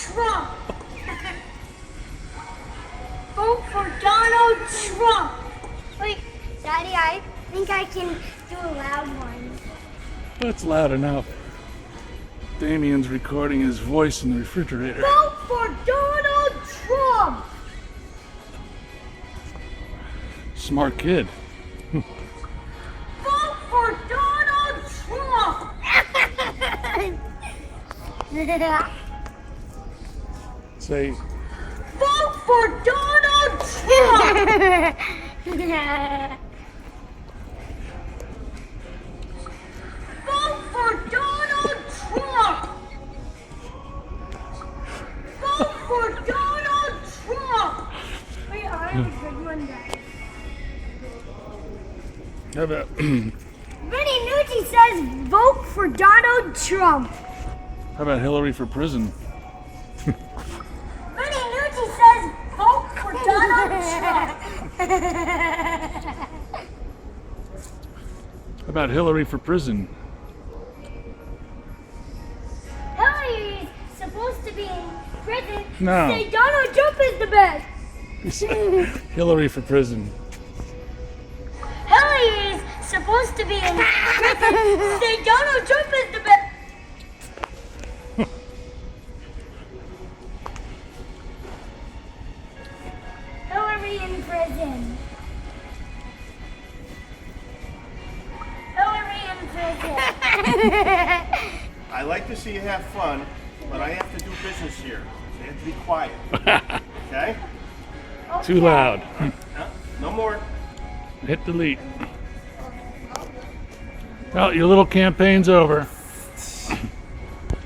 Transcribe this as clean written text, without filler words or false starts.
Trump. Vote for Donald Trump. Wait, Daddy, I think I can do a loud one. That's loud enough. Damien's recording his voice in the refrigerator. Vote for Donald Trump. Smart kid. Vote for Donald Trump. Say, Vote for Donald Trump. Vote for Donald Trump. Vote for Donald Trump. Wait, I have a good one, Dad. how about Vinny Nucci says vote for Donald Trump. how about Hillary for prison? Vinny Nucci says vote for Donald Trump. How about Hillary for prison? Hillary's supposed to be in prison. No. Say Donald Trump is the best. Hillary for prison. Hillary is supposed to be in prison. Say Donald Trump is the best. Hillary in prison. Hillary in prison. I like to see you have fun, but I have to do business here. So you have to be quiet. Okay? Too loud. No more. Hit delete. Well, your little campaign's over.